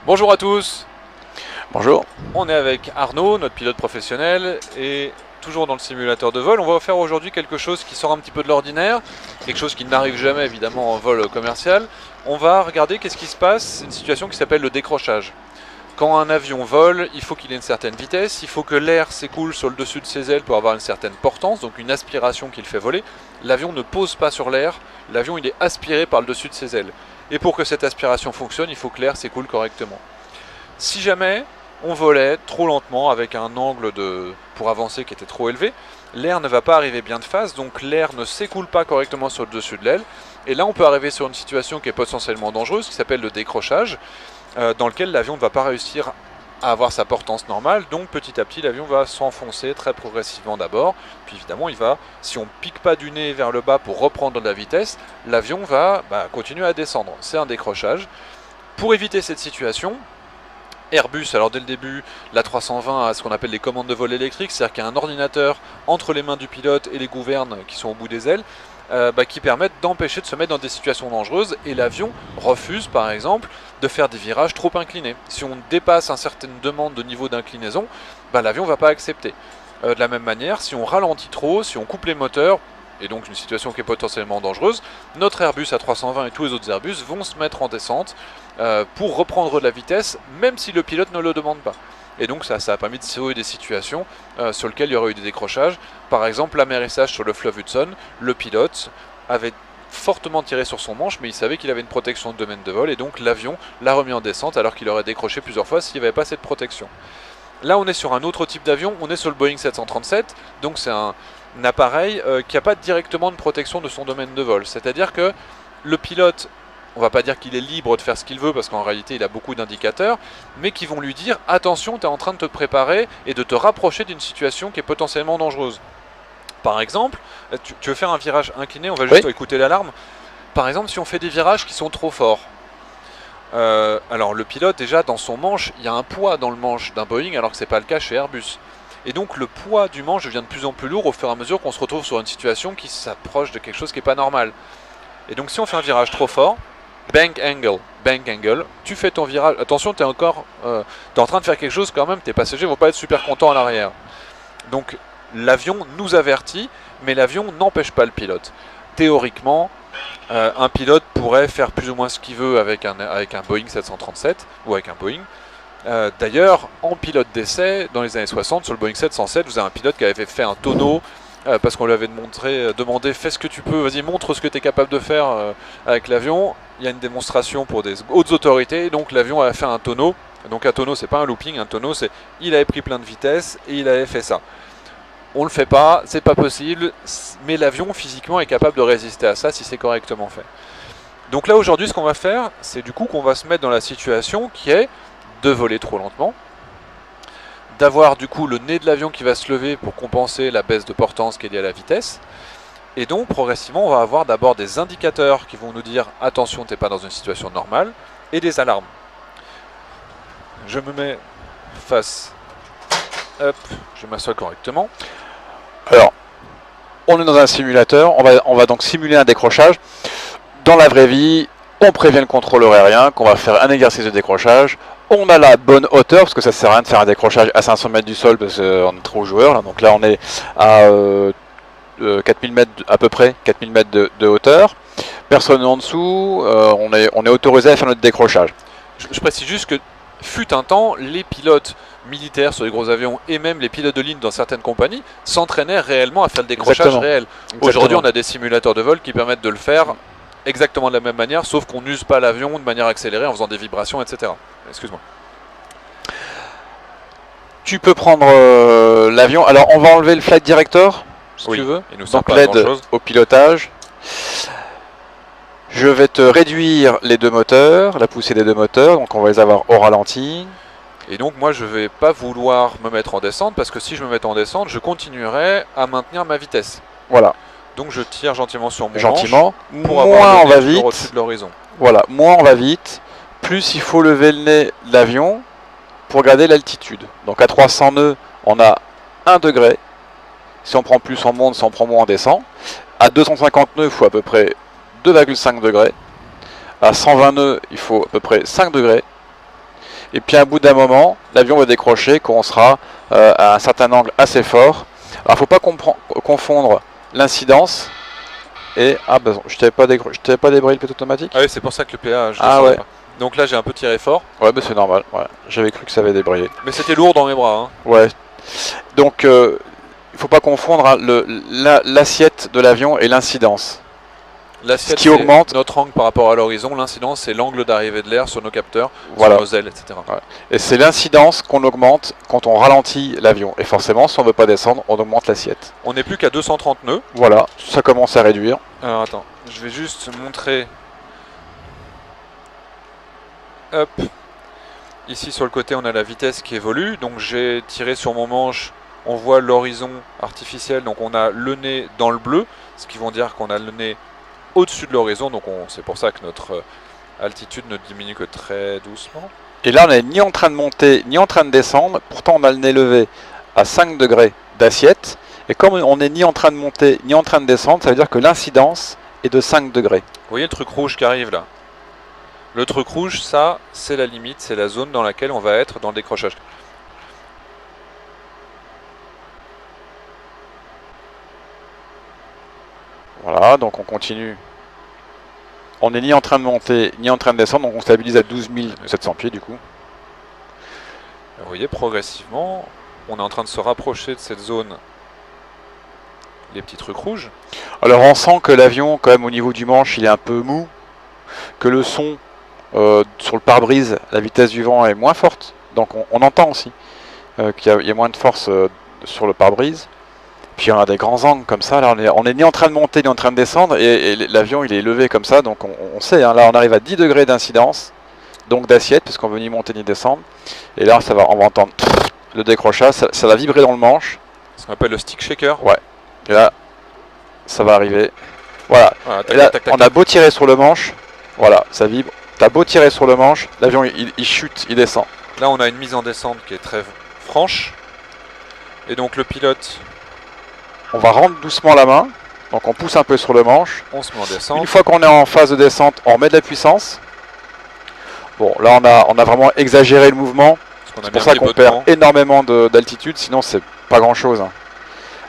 Bonjour à tous, Bonjour. on est avec Arnaud, notre pilote professionnel, et toujours dans le simulateur de vol. On va faire aujourd'hui quelque chose qui sort un petit peu de l'ordinaire, quelque chose qui n'arrive jamais évidemment en vol commercial. On va regarder qu'est-ce qui se passe, c'est une situation qui s'appelle le décrochage. Quand un avion vole, il faut qu'il ait une certaine vitesse, il faut que l'air s'écoule sur le dessus de ses ailes pour avoir une certaine portance, donc une aspiration qui le fait voler. L'avion ne pose pas sur l'air, l'avion il est aspiré par le dessus de ses ailes. Et pour que cette aspiration fonctionne, il faut que l'air s'écoule correctement. Si jamais on volait trop lentement avec un angle pour avancer qui était trop élevé, l'air ne va pas arriver bien de face, donc l'air ne s'écoule pas correctement sur le dessus de l'aile. Et là on peut arriver sur une situation qui est potentiellement dangereuse, qui s'appelle le décrochage, dans lequel l'avion ne va pas réussir à avoir sa portance normale, donc petit à petit l'avion va s'enfoncer très progressivement d'abord, puis évidemment si on pique pas du nez vers le bas pour reprendre de la vitesse, l'avion va continuer à descendre, c'est un décrochage. Pour éviter cette situation, Airbus, alors dès le début, l'A320 a ce qu'on appelle les commandes de vol électriques, c'est-à-dire qu'il y a un ordinateur entre les mains du pilote et les gouvernes qui sont au bout des ailes, qui permettent d'empêcher de se mettre dans des situations dangereuses, et l'avion refuse par exemple de faire des virages trop inclinés. Si on dépasse une certaine demande de niveau d'inclinaison, l'avion ne va pas accepter. De la même manière, si on ralentit trop, si on coupe les moteurs, et donc une situation qui est potentiellement dangereuse, notre Airbus A320 et tous les autres Airbus vont se mettre en descente pour reprendre de la vitesse, même si le pilote ne le demande pas. Et donc ça a permis de sauver des situations sur lesquelles il y aurait eu des décrochages. Par exemple, l'amérissage sur le fleuve Hudson, le pilote avait fortement tiré sur son manche, mais il savait qu'il avait une protection de domaine de vol, et donc l'avion l'a remis en descente alors qu'il aurait décroché plusieurs fois s'il n'y avait pas cette protection. Là on est sur un autre type d'avion, on est sur le Boeing 737, donc c'est un appareil qui n'a pas directement de protection de son domaine de vol. C'est-à-dire que le pilote, on ne va pas dire qu'il est libre de faire ce qu'il veut, parce qu'en réalité il a beaucoup d'indicateurs, mais qui vont lui dire « Attention, tu es en train de te préparer et de te rapprocher d'une situation qui est potentiellement dangereuse. » Par exemple, tu veux faire un virage incliné, on va juste écouter l'alarme. Par exemple, si on fait des virages qui sont trop forts, alors le pilote, déjà dans son manche, il y a un poids dans le manche d'un Boeing, alors que ce n'est pas le cas chez Airbus. Et donc le poids du manche devient de plus en plus lourd au fur et à mesure qu'on se retrouve sur une situation qui s'approche de quelque chose qui n'est pas normal. Et donc si on fait un virage trop fort, bank angle, tu fais ton virage, attention, tu es en train de faire quelque chose quand même, tes passagers vont pas être super contents à l'arrière. Donc l'avion nous avertit, mais l'avion n'empêche pas le pilote. Théoriquement, un pilote pourrait faire plus ou moins ce qu'il veut avec un Boeing 737 ou avec un Boeing. D'ailleurs, en pilote d'essai, dans les années 60, sur le Boeing 707, vous avez un pilote qui avait fait un tonneau parce qu'on lui avait demandé fais ce que tu peux, vas-y montre ce que tu es capable de faire avec l'avion. Il y a une démonstration pour des hautes autorités, donc l'avion a fait un tonneau. Donc un tonneau, c'est pas un looping, un tonneau, c'est il avait pris plein de vitesse et il avait fait ça. On le fait pas, c'est pas possible, mais l'avion physiquement est capable de résister à ça si c'est correctement fait. Donc là aujourd'hui, ce qu'on va faire, c'est du coup qu'on va se mettre dans la situation qui est de voler trop lentement, d'avoir du coup le nez de l'avion qui va se lever pour compenser la baisse de portance qui est liée à la vitesse, et donc progressivement on va avoir d'abord des indicateurs qui vont nous dire attention, t'es pas dans une situation normale, et des alarmes. Je me mets face, hop, je m'assois correctement. Alors, on est dans un simulateur, on va donc simuler un décrochage. Dans la vraie vie, on prévient le contrôleur aérien qu'on va faire un exercice de décrochage. On a la bonne hauteur, parce que ça sert à rien de faire un décrochage à 500 mètres du sol, parce qu'on est trop joueur. Là. Donc là, on est à 4000 mètres, à peu près 4000 mètres de hauteur. Personne en dessous, on est autorisé à faire notre décrochage. Je précise juste que, fut un temps, les pilotes militaires sur les gros avions, et même les pilotes de ligne dans certaines compagnies, s'entraînaient réellement à faire le décrochage réel. Aujourd'hui, on a des simulateurs de vol qui permettent de le faire exactement de la même manière, sauf qu'on n'use pas l'avion de manière accélérée en faisant des vibrations, etc. Excuse-moi. Tu peux prendre l'avion. Alors, on va enlever le flight director, si tu veux. Donc l'aide au pilotage. Je vais te réduire les deux moteurs, la poussée des deux moteurs, donc on va les avoir au ralenti. Et donc moi je vais pas vouloir me mettre en descente, parce que si je me mets en descente, je continuerai à maintenir ma vitesse. Voilà. Donc je tire gentiment sur mon gentiment. manche pour moins avoir on va vite au-dessus de l'horizon. Voilà, moins on va vite, plus il faut lever le nez de l'avion pour garder l'altitude. Donc à 300 nœuds, on a 1 degré. Si on prend plus, on monte, si on prend moins, on descend. À 250 nœuds, il faut à peu près 2,5 degrés. À 120 nœuds, il faut à peu près 5 degrés. Et puis à bout d'un moment, l'avion va décrocher quand on sera à un certain angle assez fort. Alors il ne faut pas confondre l'incidence et... Ah bah je t'avais pas débrayé le pilote automatique. Ah oui, c'est pour ça que le PA, je le Ah savais ouais. pas. Donc là j'ai un peu tiré fort. Ouais bah c'est normal, ouais. J'avais cru que ça avait débrayé. Mais c'était lourd dans mes bras. Hein. Ouais. Donc il faut pas confondre hein, l'assiette de l'avion et l'incidence. L'assiette, qui augmente notre angle par rapport à l'horizon, l'incidence c'est l'angle d'arrivée de l'air sur nos capteurs, voilà. sur nos ailes, etc. Ouais. Et c'est l'incidence qu'on augmente quand on ralentit l'avion. Et forcément, si on ne veut pas descendre, on augmente l'assiette. On n'est plus qu'à 230 nœuds. Voilà, ça commence à réduire. Alors attends, je vais juste montrer. Hop. Ici sur le côté on a la vitesse qui évolue, donc j'ai tiré sur mon manche, on voit l'horizon artificiel, donc on a le nez dans le bleu, ce qui veut dire qu'on a le nez au-dessus de l'horizon, donc c'est pour ça que notre altitude ne diminue que très doucement. Et là on n'est ni en train de monter, ni en train de descendre, pourtant on a le nez levé à 5 degrés d'assiette, et comme on n'est ni en train de monter, ni en train de descendre, ça veut dire que l'incidence est de 5 degrés. Vous voyez le truc rouge qui arrive là? Le truc rouge, ça, c'est la limite, c'est la zone dans laquelle on va être dans le décrochage. Voilà, donc on continue. On n'est ni en train de monter, ni en train de descendre, donc on stabilise à 12 700 pieds du coup. Vous voyez, progressivement, on est en train de se rapprocher de cette zone, les petits trucs rouges. Alors on sent que l'avion, quand même au niveau du manche, il est un peu mou, que le son sur le pare-brise, la vitesse du vent est moins forte, donc on entend aussi qu'il y a moins de force sur le pare-brise. Puis on a des grands angles comme ça, là on est ni en train de monter ni en train de descendre, et l'avion il est levé comme ça, donc on sait, hein, là on arrive à 10 degrés d'incidence, donc d'assiette, puisqu'on veut ni monter ni descendre, et là on va entendre le décrochage, ça va vibrer dans le manche. Ce qu'on appelle le stick shaker. Ouais, et là ça va arriver, voilà, Voilà, et là on a beau tirer sur le manche, voilà, ça vibre. T'as beau tirer sur le manche, l'avion il chute, il descend. Là on a une mise en descente qui est très franche. Et donc le pilote... On va rendre doucement la main, donc on pousse un peu sur le manche. On se met en descente. Une fois qu'on est en phase de descente, on remet de la puissance. Bon, là on a vraiment exagéré le mouvement. C'est pour ça qu'on perd énormément d'altitude, sinon c'est pas grand chose. Hein.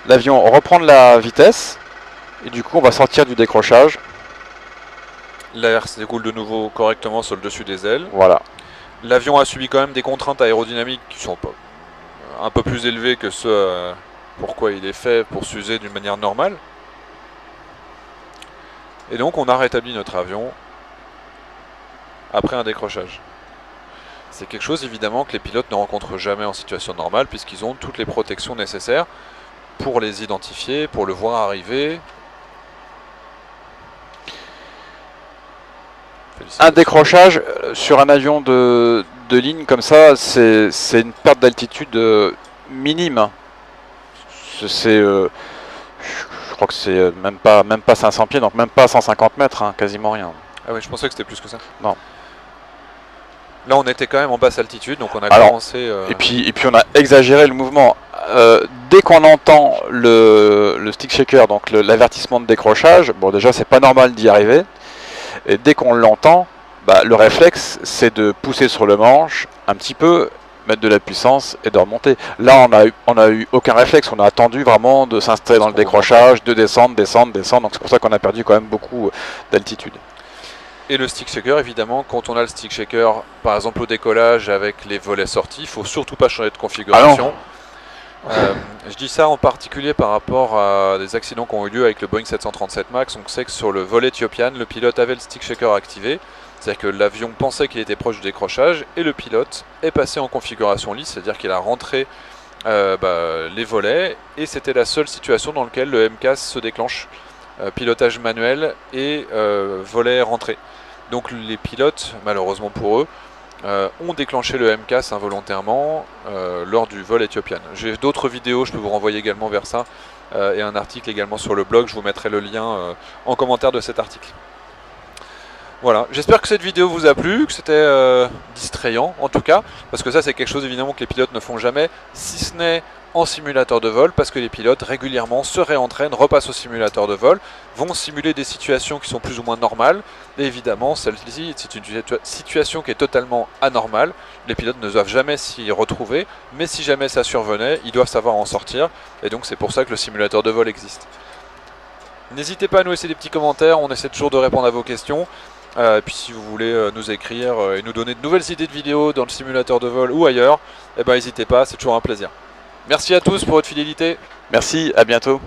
L'avion reprend de la vitesse, et du coup on va sortir du décrochage. L'air s'écoule de nouveau correctement sur le dessus des ailes. Voilà. L'avion a subi quand même des contraintes aérodynamiques qui sont un peu plus élevées que ce pourquoi il est fait pour s'user d'une manière normale. Et donc on a rétabli notre avion après un décrochage. C'est quelque chose évidemment que les pilotes ne rencontrent jamais en situation normale puisqu'ils ont toutes les protections nécessaires pour les identifier, pour le voir arriver. Un décrochage sur un avion de ligne comme ça, c'est une perte d'altitude minime. Je crois que c'est même pas 500 pieds, donc même pas 150 mètres, hein, quasiment rien. Ah oui, je pensais que c'était plus que ça. Non. Là, on était quand même en basse altitude, donc on a commencé... Et puis on a exagéré le mouvement. Dès qu'on entend le stick shaker, donc l'avertissement de décrochage, bon déjà c'est pas normal d'y arriver. Et dès qu'on l'entend, bah, le réflexe c'est de pousser sur le manche un petit peu, mettre de la puissance et de remonter. Là on a eu aucun réflexe, on a attendu vraiment de s'installer dans le décrochage, de descendre, donc c'est pour ça qu'on a perdu quand même beaucoup d'altitude. Et le stick shaker, évidemment, quand on a le stick shaker, par exemple au décollage avec les volets sortis, il ne faut surtout pas changer de configuration. Je dis ça en particulier par rapport à des accidents qui ont eu lieu avec le Boeing 737 MAX. On sait que sur le vol Ethiopian, le pilote avait le stick shaker activé, c'est-à-dire que l'avion pensait qu'il était proche du décrochage et le pilote est passé en configuration lisse, c'est-à-dire qu'il a rentré les volets et c'était la seule situation dans laquelle le MCAS se déclenche, pilotage manuel et volet rentré. Donc les pilotes, malheureusement pour eux, ont déclenché le MCAS involontairement lors du vol Ethiopian. J'ai d'autres vidéos, je peux vous renvoyer également vers ça, et un article également sur le blog, je vous mettrai le lien en commentaire de cet article. Voilà, j'espère que cette vidéo vous a plu, que c'était distrayant en tout cas, parce que ça c'est quelque chose évidemment que les pilotes ne font jamais, si ce n'est en simulateur de vol, parce que les pilotes régulièrement se réentraînent, repassent au simulateur de vol, vont simuler des situations qui sont plus ou moins normales, et évidemment celle-ci c'est une situation qui est totalement anormale, les pilotes ne doivent jamais s'y retrouver, mais si jamais ça survenait, ils doivent savoir en sortir, et donc c'est pour ça que le simulateur de vol existe. N'hésitez pas à nous laisser des petits commentaires, on essaie toujours de répondre à vos questions. Et puis si vous voulez nous écrire et nous donner de nouvelles idées de vidéos dans le simulateur de vol ou ailleurs, eh ben n'hésitez pas, c'est toujours un plaisir. Merci à tous pour votre fidélité. Merci, à bientôt.